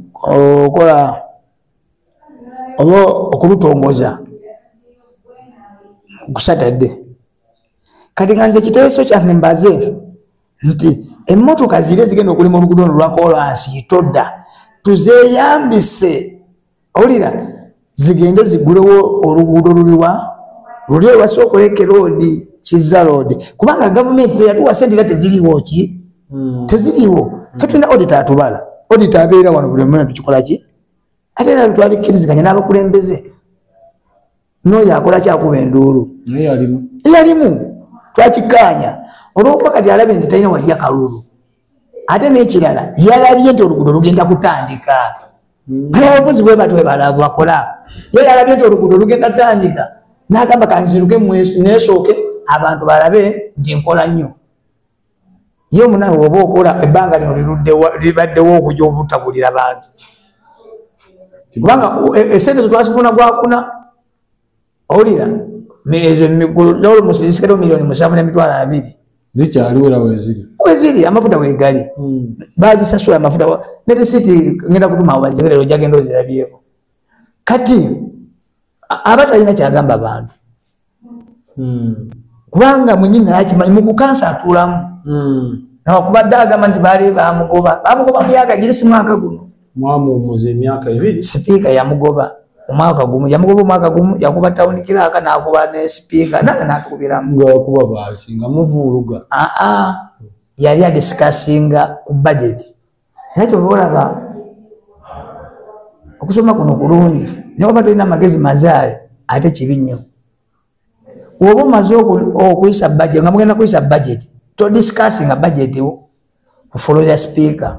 okola oba okulutongoza ku Saturday kati nga nze ekiteeso kyange mbaze nti emmotoka ziri zigenda okulima oluguudo lwa kolansi itoda tuzeeyambise owulira zigende zigulewo oluguudo luli olwa Sokoleke Road Kiza Road kubanga gavumenti yatuwa sente era teziriwo ki teziriwo fe tulina auditor atubala auditor abeera wano buli mwezi tukikola ki ate era twabikkiriziganya n'abakulembeze n'oyo akola kyakuba enduulu yalimu twakikkaanya olwokuba kati alabye nti talina walya kalulu ate n'ekirala yalabye nti oluguudo lugenda kutandika abavuzi bwe batwe bakola ye yalabye nti oluguudo lugenda kutandika n'agamba kanziruke neesooke abantu balabe nti nkola nnyo ye omunawe oba okola ebbanga lino libaddewo okujja obutabulira bantu kubanga esente zetwasifuna gwakuna owulira olumusirisikayo $7,200,000 zikyaliwera weziri amafuta wegali bazisasula amafuta ne risiti ngenda kutuma abazigerero jagenda ozirabyeko kati abatalina kyagamba abantu kubanga mwenyini nakimanyi mukukansa atulamu nawakubadde agamba nti baali bamugoba myaka giri si mwaka guno mwamumuza emyaka 2 sipiika yamugoba omwaka gumu yakuba tawuni kiraka nakuba ne sipiika nange natukubiramu ngakuba baki nga muvuuluga yali adisikasinga ku budget nakyo bolaba okusoma kuno kulungi neoba tolina amagezi mazaale ate kibi nnyo oba omaze okuyisa budget nga mugenda kuyisa budget todisikasinga budget kufolo ya sipiika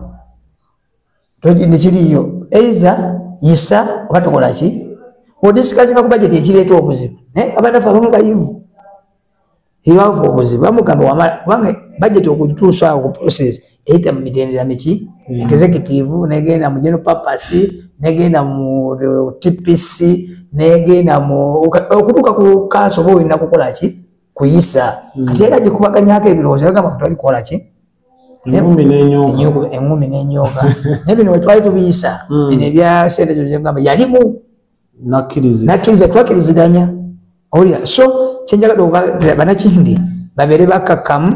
nekiriyo eiza yisa oba tokola ki odisikasinga ku budget ekireeta obuzibu abanafe abamu bayivu ebavu obuzibu bamugamba kubanga budget okugituusa ku process eyita mu mitendera miki executive negenda mu general purpose negenda mu TPC negenda okutuuka ku kanso oba olina kukola ki kuyisa kati era gikubaganyako ebirowoozo agamba twalikola ki engumi n'enyooka nebino wetwali tubiyisa bino ebya sente zogamba yalimu nakkiriza twakiriziganya owulira so kyenjagadde banakindi babeere bakakkamu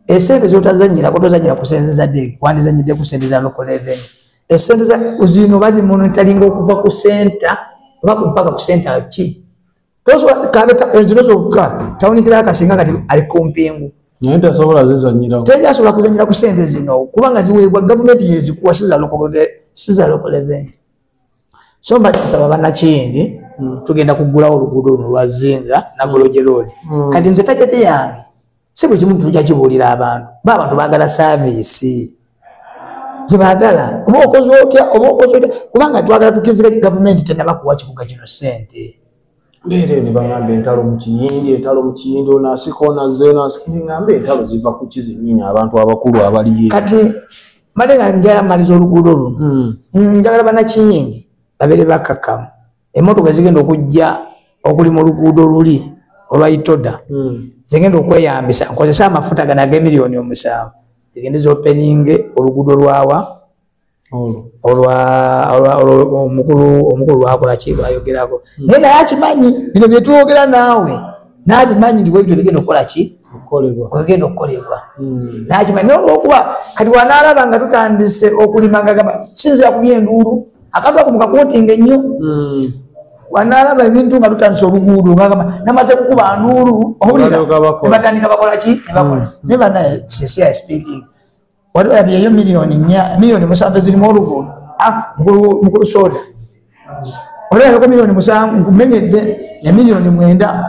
esente zotazanyirako tozanyira ku sente za dege wandizanyidde ku sente za local revenue esente zino bazimonitalinga okuva ku senta oba kupaka ku senta ki enzino zokka tawunikira akasinga kati ali kumpingu naye tasobola zizanyiraku tejasobola kuzanyira ku sente zino kubanga ziweebwa gavumenti yezikuwa siza local revenue so mbasaba bannakindi tugenda kugulawo oluguudo luno lwa Zinga Nagoloje road kati nze tajete yange si buli kimu tujja kibuulira abantu abantu baagala saavisi gyebagala oba okoze otya kubanga twagala tukizira gavumenti tenaba kuwa kibuga kino sente mbeere ne bagamba entalo mu kiyindi onaasika onazze ngamba entalo ziva ku kizinyini abantu abakulu abaliye kati mbadde nga njamaliza oluguudo luno njagala bannakiyindi babeere bakakkamu emmotoka zigenda okujja okuli mu luguudo luli olwaitoda zigenda okweyambisa nkozesa amafuta gano ag'M7,000,000 zigende zopeninge oluguudo lwawa omukulu lwakola ki lwayogerako naye naye akimanyi bino byetwogera naawe nabimanyi nti bwebityo bigenda okukola ki ogenda okukolebwa nakimanyi naye olwokuba kati wanaalaba nga tutandise okulima ngagamba sinzira ku byenduulu akantu ako mukakuutinga ennyo wanaalaba ebintu nga tutandise oluguudo ngagamba namaze kukuba nduulu owulira nebatandika bakola ki nebakola naye banaye sincere speaking walabyeyo miliyoni 7 zirimu oluguudo mukulu soda olabako miliyoni 7 nkumenyedde ne miliyoni 9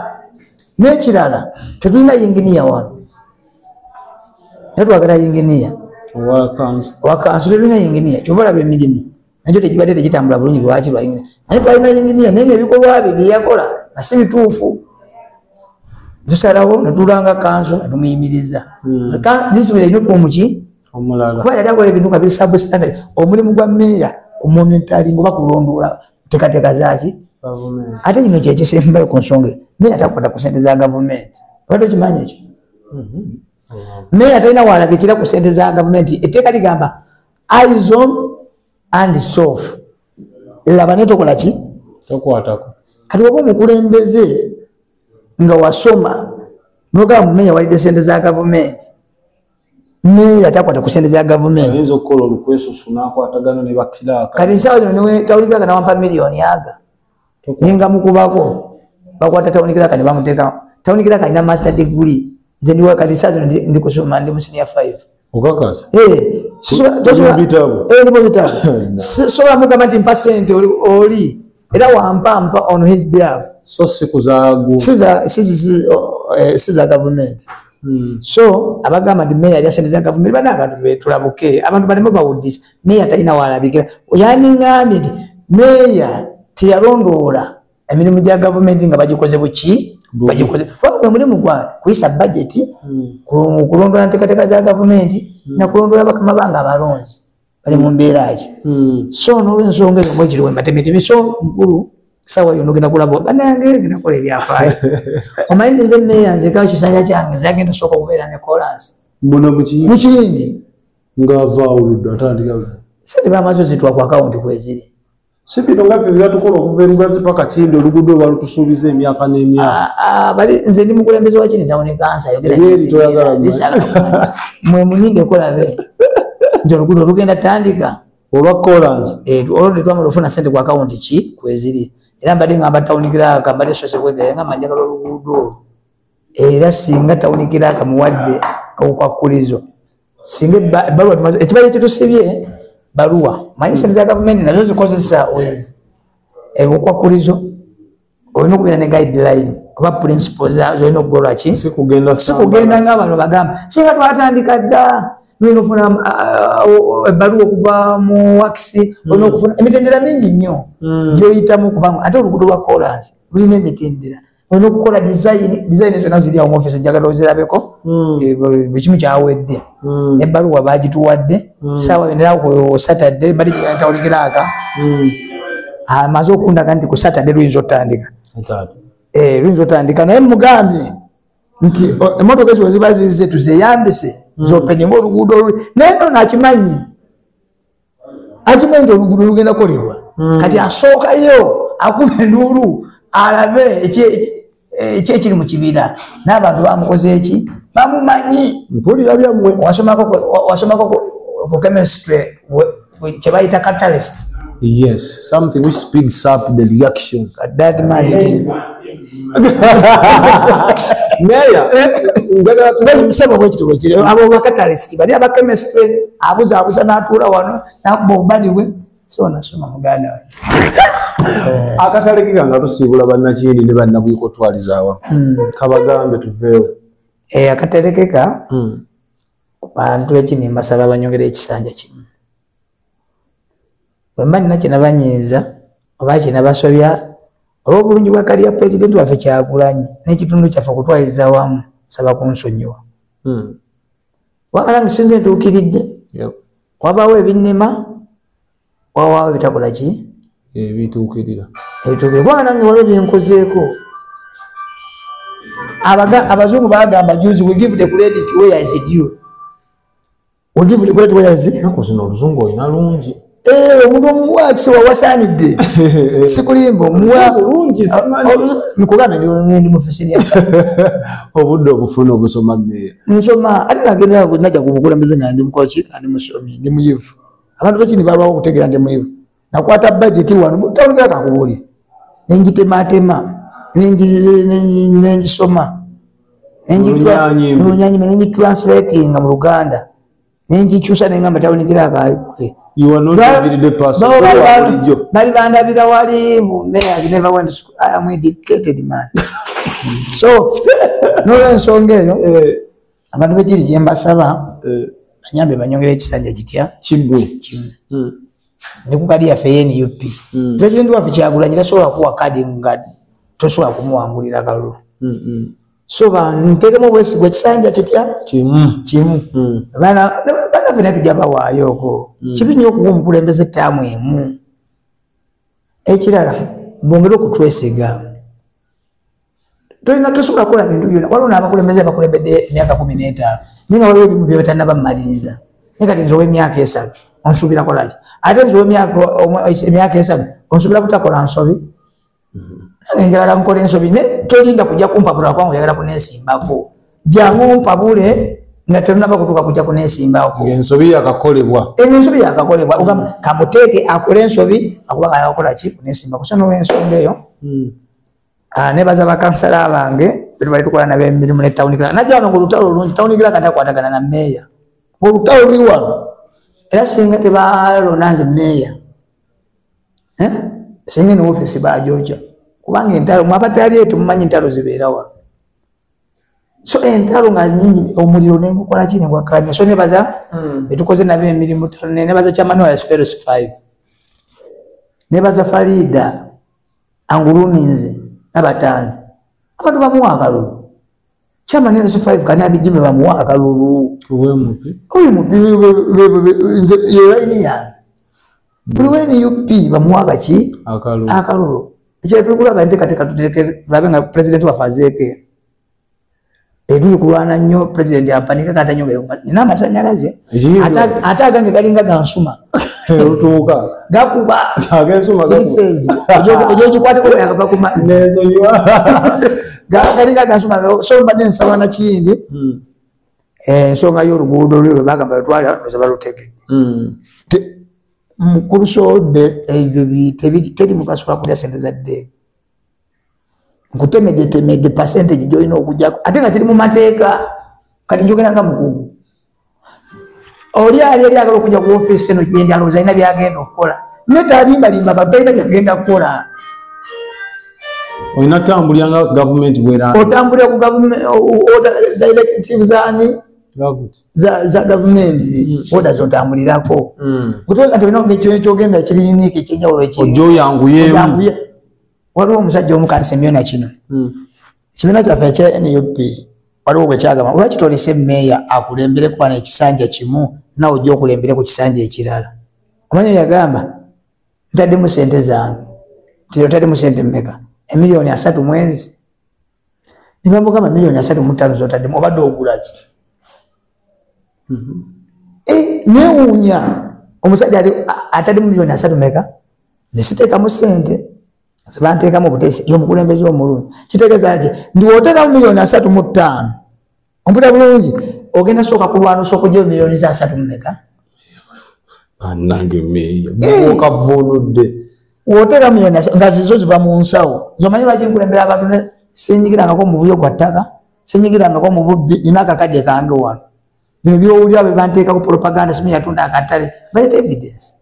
n'ekirala tetulina yinginiya wano naye twagala yinginiya wakansu tetulina yinginiya kyova olaba emirimu nakyo tekibadde tekitambula bulungi lwaki lwa yinginiya naye twalina yinginiya naye ngaebikolwa bye byeyakola nga si bituufu tusalawo netulanga kanso netumuyimiriza disitulikiti erina otuomuki kuba yali akola ebintu nga biri substandard omulimu gwa meeya ku monitoring oba kulondoola nteekateeka zaki ate kino kyekisembayo ku nsonga meeya takwata ku sente za gavumenti obadde okimanyi ekyo meeya talina walabikira ku sente za gavumenti etteeka ligamba eyes on and soft laba netokola ki tokwatako kati oba omukulembeze nga wasoma nogamba mumeeya walidde sente za gavumenti meeya takwata ku sente za gavumenti ayinza okukola olukwesusu n'akwatagana ne bakiraaka kati nsaawa zino niwe tawulikiraka nawampa miliyoni aga ninga mukubako bakwata tawunikiraka ne bamuteeka tawunikiraka alina master degree nze ndiwe kati saa zino ndi kusoma ndi mu senior 5 okakasa nibo bitabo sobola mugamba nti mpa sente oli era wampampa on his behalf. So sikuzagu. Siza government. So abagamba ndi mayor ya sente za government bana abantu betulabuke abantu balimo bawudisa mayor talina walabikira yani ngambi mayor tiyalondola emirimu gya government nga bagikoze buki bagikoze kwa mulimu gwa kuisa budget kulondola ntekateka za government na kulondola bakama banga abalonzi bali mu mbeera ki so n'olwensonga eyo mwekiriwe matemete so nkulu sawa yonogenda kulabo banange genda kola ebyafaayo omanyi nze meya nze kakisanja kyange zagenda soka kubeera ne chorus mbona mukindi ngava oludda atandika sente bamaze zitwa ku account kweziri sibino ngapi byatukola okuberugazi paka kindi olugudo balutusuubiza emyaka n'emyaka bali nze ndi mukulembeze wa kindi tawuni kansa yogera mwe muninde kolabe nti olugudo olugenda tandika olwa chorus olwo twamala ofuna sente ku account ki kweziri era mbadde ngamba tawunikiraka mbadde sose kwegera nga manjagala oluguudo era singa tawunikiraka muwadde okwakulizo singa ebbaluwa ekibali kyetusibye baluwa manyi sente za gavumenti nazo zikozesa wezi okwakulizo olina okubeera ne guideline oba principles zolina okugola ki sikugenda ngaabantu bagamba singa twatandika dda nolina ofuna ebbaluwa okuva mu wakisi olina okufuna emitendera mingi nnyo gyoyitamu kubanga ate oluguudo lwa chorus lulina emitendera olina okukola design zonna ziriawo mu office njagala ozirabeko buli kimu kyawedde ebbaluwa bagituwadde saawa yonerawo Saturday bali tawulikiraka amaze okundaga nti ku Saturday luyinza otandika luyinza otandika naye mugambye nti emotoka ezo ziba zize tuzeyambise zopeninga oluguudo naye no nakimanyi akimanyi nti oluguudo lugenda kolebwa kati asookayo akuba enduulu alabe ekiri mu kibira n'abantu bamukoze eki bamumanyi mpulira byammwe wasomako ku chemistry kye bayita catalyst. Yes, something which speeds up the reaction. That man is Meya, sema kwa kitu wekile abo bakatalist bali aba chemistry abuza natuula wano nakubobadi we so nasoma muganda we akatalekika nga tusibula bannakindi ne bannabwiko twalizaawa kabagambe tuveewo akatalekeka bantu ekini mbasaba banyongera ekisanja kimu bwemba nina kinabanyiiza oba kinabasobya olw'obulungi bwa kaliya pulezidenti waffe Kyagulanyi n'ekitundu kyaffe okutwaliza wamu saba kunsonyiwa wagala nga sinze ntuukiridde wabaawo ebinnema wabaawo ebitakola ki ebituukirira kubanga nange waliwo byenkozeeko abazungu bagamba juzi we give the credit where is due we give the credit where is nakozina oluzungu olina lungi omuntu omuwa kisewa wasaanidde sikulimba omuwa bulungi nikugambe ndi mufisiria obudde obufuna obusoma meya nsoma ate nagenda najja kubukulembeze nga ndi mukoki nga ndi musomi ndi muyivu abantu bekini balwawo okutegeera ndi muyivu nakwata budget wano tawulira kakubulya nenjitematema nenjisoma nenjanyima nenjitranslating mu Luganda nenjikyusa nengamba tawunikira kakwe. You are not a very person. Bali bandabira wali mayors never went to school. I am a dedicated man. So no ensonga eyo abantu bekiri kyembasaba anyambe banyongera ekisanja kitya kibu ne kukadi ya feyeni UP president wa Kyagulanyi tasobola kuwa kadi nga tosobola kumuwangulira kalulu so bantekemu bwesigwa ekisanja kitya kimu bana vina tujaba waayoko kibi nnyo okuwa omukulembeze ettaamu emu ekirala bongera okutwesiga tolina tosobola kukola bintu byonna waliwo n'abakulembeze bakulembedde emyaka 15 naye nga waliwo ebimu bye batannabamaliriza naye kati nze ow'emyaka 3 onsuubira kolaki ate nze ow'emyaka 3 onsuubira butakola nsobi njagala nkola ensobi naye tolinda kujja kumpabula kubanga oyagala kuneesimbako jangu mpabule nga tolina kutuuka kujja kuneesimbako ensobi yakakolebwa ensobi yakakolebwa ogamba kamuteeke akole ensobi akubanga yakola ki kuneesimbako so n'olwensonga eyo nebaza bakansala bange bali tukola nabo emirimu ne tawunikira najja wano ng'olutalo olungi tawunikira kati akwatagana na meeya olutalo luli wano era singa tebalona nze meeya singa ne office bajoja kubanga entalo mwabatali etu mumanyi entalo zibeera wa so entalo nga nyingi omuliro ne gukola kine gwakanya so ne baza betukoze nabe emirimu ne baza chamani wa Spheros 5 ne baza Farida Anguruminze nabatanzi abantu bamuwa akalulu chamani wa 5 kana bijime bamuwa akalulu uwe mupi yewaini ya Buluweni UP bamuwa gachi akalulu ekyo tukulaba nte katika tuteke labenga president wa fazeke eduli kulwana nnyo president ampanika kata nyongere nina masanyalaze ata gange galinga gansuma rutuka gakuba agensuma gakuba ojoji kwate ko yakaba kuma nezo nywa galinga gansuma so mbadde nsabana kindi ensonga y'oluguudo lwe bagamba twala nosaba luteke mukuru sode teri mukasula kulya sente za de nkutemede percentage joina okujjako ate nga kiri mu mateeka kati njogera nga mukugu oli agala okujja ku office eno gyendi alowooza alina byagenda okukola netalimbalimba babalina byagenda kukola olina tambuliranga gavumenti bwera otambulira ku directives ani za gavumenti oda zotambulirako kutoka nti olina ekintu ekyogenda kiri unique ekyenjawulo ekyoyanguye waliwo omusajja omukansemyona kino kibiina kyaffe ekya NUP waliwo bwe kyagamba lwaki tolise meeya akulembere kuba n'ekisanja kimu nawe ojja okulembere ku kisanja ekirala omanya yagamba ntaddemu sente zange ntiyotaddemu sente mmeka emiliyoni 3 mwezi nibamugamba miliyoni 3 zotaddemu obadde ogulaki newuunya omusajja ataddemu miliyoni 3 meka zisiteekamu sente zibanteekamu obutesi y'omukulembeze omulungi kitegeeza ki ndi woteekamu miliyoni 3.5 ompita bulungi ogenda sooka kulwana osooka ojjayo miliyoni za 3 meka anange meeya okavunudde woteekamu miliyoni nga zizo ziva mu nsawo zomanyi lwaki nkulembera abantu sinyigirangako mubuyo gwa ttaka sinyigirangako mu bubbi nina akakadde kange wano bino byowulira bwe banteekaku propaganda simu yatunda akatale baleta evidence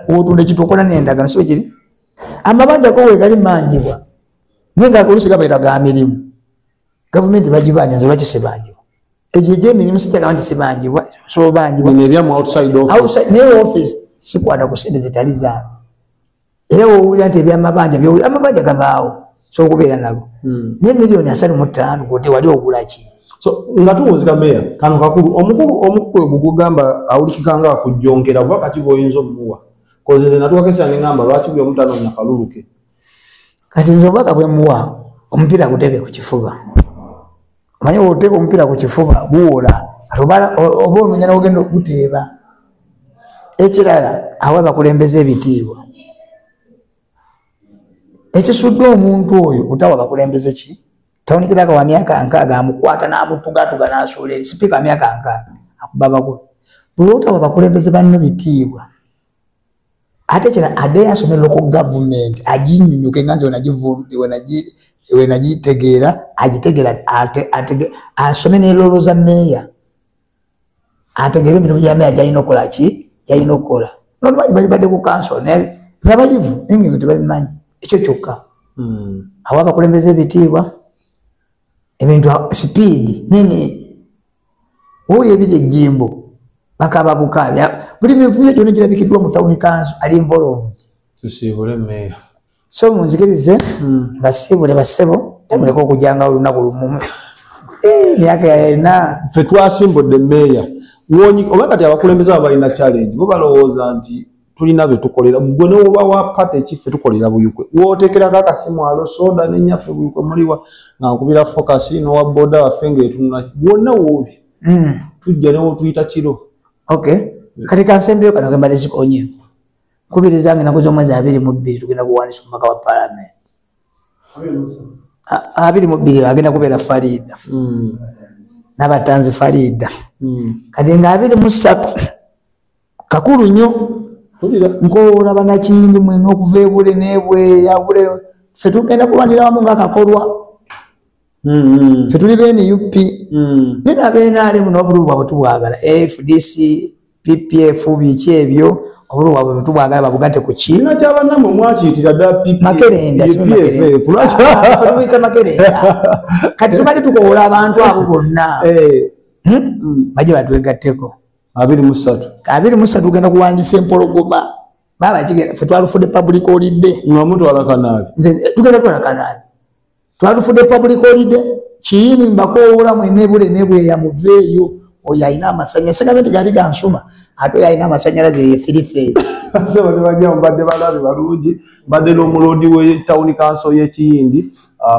wotunda ekintu okola n'endagano sibe kiri amabanja ko wegali manjibwa nenga kulusi gabaira ga mirimu gavumenti bagibanyanze lwaki sebanjibwa ejeje emirimu siteka nti sebanjibwa so banjibwa nebya mu outside office sikwata ku sente zitali zaabwe era wowulira nti ebyamabanja byowulira amabanja gabaawo so okubeera nabo ne miliyoni 3.5 gote wali ogulaki so nga tuwuzika meya kano kakulu omukulu gugamba awulikikanga akujjongera kuba kati boyinza omuwa koze natuwakesa ngamba lwaki byo mutano na kaluluke kati nzobaka bwe muwa ompira guteke ku kifuba manye woteka ompira ku kifuba guwola atobala oba omenyana ogenda okuteeba ekirala awa bakulembeze ebitiibwa ekisudde omuntu oyo utawa bakulembeze ki tawunikiraka wa myaka 6 amukwata n'amutugatuga n'asuula eri sipiika myaka 6 akubabako bwe utawa bakulembeze banno bitiibwa ate kira ade asome local government ajinyunyuke nganze wenagitegeera agitegera asome n'elolo za meeya ategeere emirimu gya meeya gyalina okukola ki gyalina okukola nolumanyi bali badde ku council nga bayivu naye nga tebabimanyi ekyo kyokka awa abakulembeze ebitiibwa ebintu speed nene woli ebiri ejjimbo bakaba bukabya buli mivuyo gyonna girabikiddwa mu town council ali involved tusiibule meeya so munzikirize basiibule basebo temuleka okujanga olunaku lumu myaka yalina ffe twasimbudde meeya oba kati abakulembeze abo balina challenge bo balowooza nti tulina bye tukolera gwe newoba wa pate ekiffe tukolera buyukwe wootekerako akasimu alo soda nenyaffe buyukwe muliwa ngankubira focus nowa boda waffe ngaetunula wonna woobi tujja newo tuyita kiro okay kati kansembeyo kano gembadde zikonye nkubiriza nge nakuza omwezi 22 tugenda kuwanisa omumaka wa parliament 22 agenda kubeera Farida n'abatanzi Farida kati nga 23 kakulu nnyo nkola banakindi mwena okuva ebule nebweya bule ffe tugenda kulwanira wamu ngaakakolwa ffe tuli BNUP nina BNRM n'obululu bwabwe tubwagala FDC PPF biki ebyo obulu wabwe tubwagala babugate ku ki kina kyabanamu mwakiyitira dda Makerenda PPF lwaki Makerenda kati tubadde tukowola abantu abo bonna bajje batwegatteko 23 tugenda kuwandiisa empologoma baba kigenda ffe twalufudde public holiday mwamutwala Kanabi nze tugenda twala Kanabi twalufudde public holiday kiyini mbakowola mwenebule nebweya muveeyo oyo alina amasanyalaze segamente gyali gansuma ate oyo alina amasanyalaze ye firifeezi sebo tebajja mbadde balabi balungi mbadde n'omuloodi w'etawuni kanso y'Ekiyindi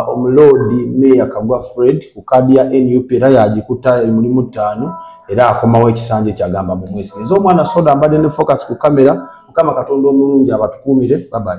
omuloodi Meya Kaggwa Fred ku kaadi ya NUP era yagikuta mulimu 5 era akomawo ekisanja ekyagamba mu mwezi ez'omwana soda mbadde ne focus ku kamera Mukama Katonda omulungi abatukuumire. Bye bye.